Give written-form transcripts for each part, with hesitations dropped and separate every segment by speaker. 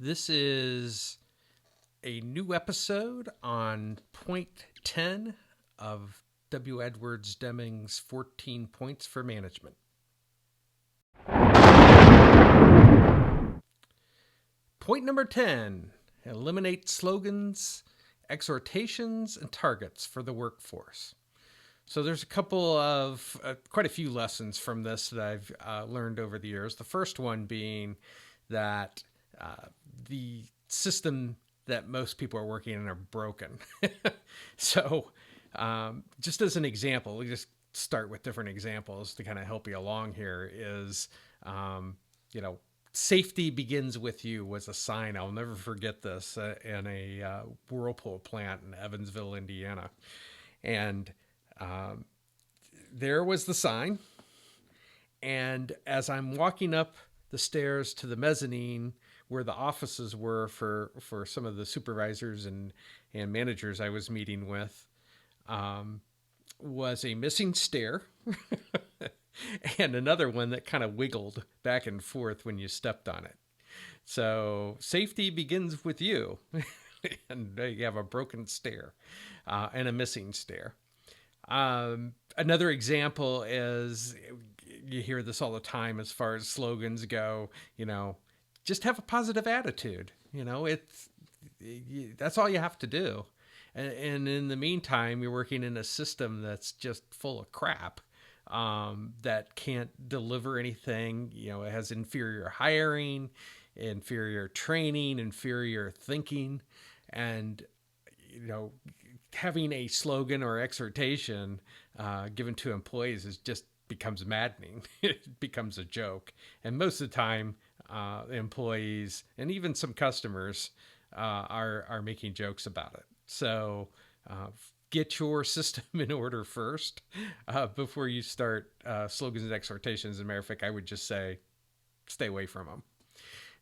Speaker 1: This is a new episode on point 10 of W. Edwards Deming's 14 Points for Management. Point number 10, eliminate slogans, exhortations, and targets for the workforce. So there's a couple of, quite a few lessons from this that I've learned over the years. The first one being that the system that most people are working in are broken. So just as an example, we just start with different examples to kind of help you along here is, safety begins with you was a sign. I'll never forget this in a Whirlpool plant in Evansville, Indiana. And there was the sign. And as I'm walking up the stairs to the mezzanine where the offices were for some of the supervisors and managers I was meeting with, was a missing stair and another one that kind of wiggled back and forth when you stepped on it. So safety begins with you. And you have a broken stair and a missing stair. Another example is, you hear this all the time as far as slogans go, just have a positive attitude. That's all you have to do. And in the meantime, you're working in a system that's just full of crap, that can't deliver anything. It has inferior hiring, inferior training, inferior thinking. And, having a slogan or exhortation given to employees just becomes maddening. It becomes a joke. And most of the time, employees and even some customers are making jokes about it. So get your system in order first before you start slogans and exhortations. As a matter of fact, I would just say stay away from them.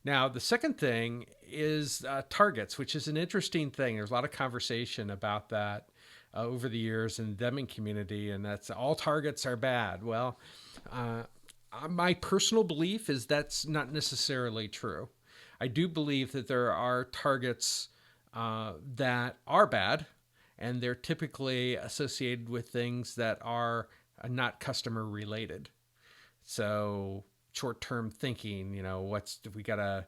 Speaker 1: Now, the second thing is targets, which is an interesting thing. There's a lot of conversation about that over the years in the Deming community, and that's all targets are bad. Well, my personal belief is that's not necessarily true. I do believe that there are targets that are bad, and they're typically associated with things that are not customer related. So short-term thinking, we got to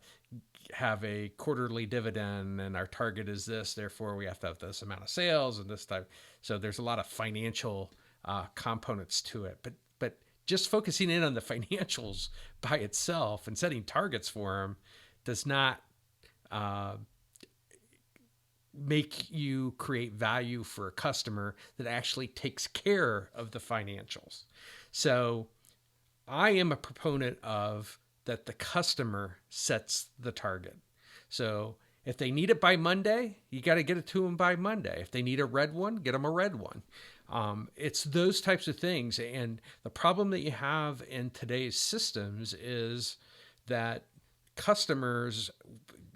Speaker 1: have a quarterly dividend and our target is this, therefore we have to have this amount of sales and this type. So there's a lot of financial components to it, but just focusing in on the financials by itself and setting targets for them does not make you create value for a customer that actually takes care of the financials. So I am a proponent of that the customer sets the target. So if they need it by Monday, you got to get it to them by Monday. If they need a red one, get them a red one. It's those types of things. And the problem that you have in today's systems is that customers,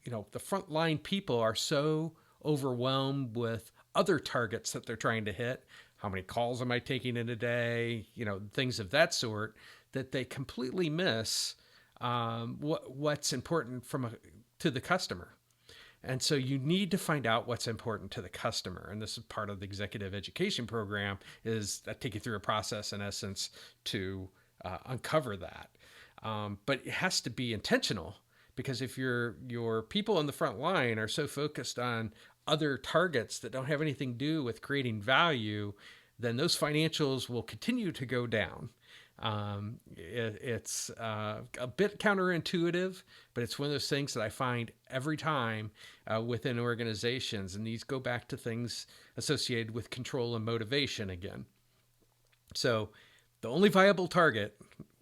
Speaker 1: the frontline people are so overwhelmed with other targets that they're trying to hit. How many calls am I taking in a day? Things of that sort, that they completely miss what's important to the customer. And so you need to find out what's important to the customer. And this is part of the executive education program, is I take you through a process in essence to uncover that. But it has to be intentional, because if your people on the front line are so focused on other targets that don't have anything to do with creating value, then those financials will continue to go down. It's a bit counterintuitive, but it's one of those things that I find every time within organizations. And these go back to things associated with control and motivation again. So the only viable target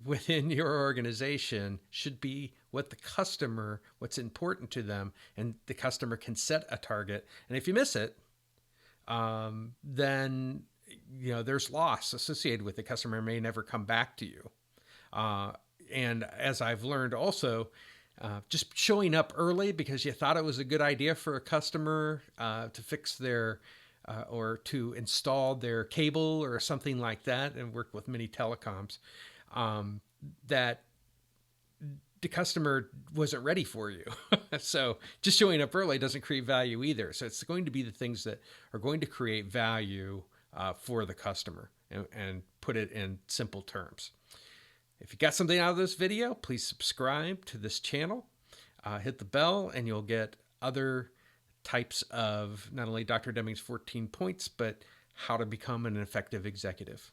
Speaker 1: within your organization should be what's important to them, and the customer can set a target. And if you miss it, then there's loss associated with it. The customer may never come back to you. And as I've learned also, just showing up early because you thought it was a good idea for a customer to fix their or to install their cable or something like that, and worked with many telecoms, that the customer wasn't ready for you. So just showing up early doesn't create value either. So it's going to be the things that are going to create value for the customer, and put it in simple terms. If you got something out of this video, please subscribe to this channel, hit the bell, and you'll get other types of not only Dr. Deming's 14 points, but how to become an effective executive.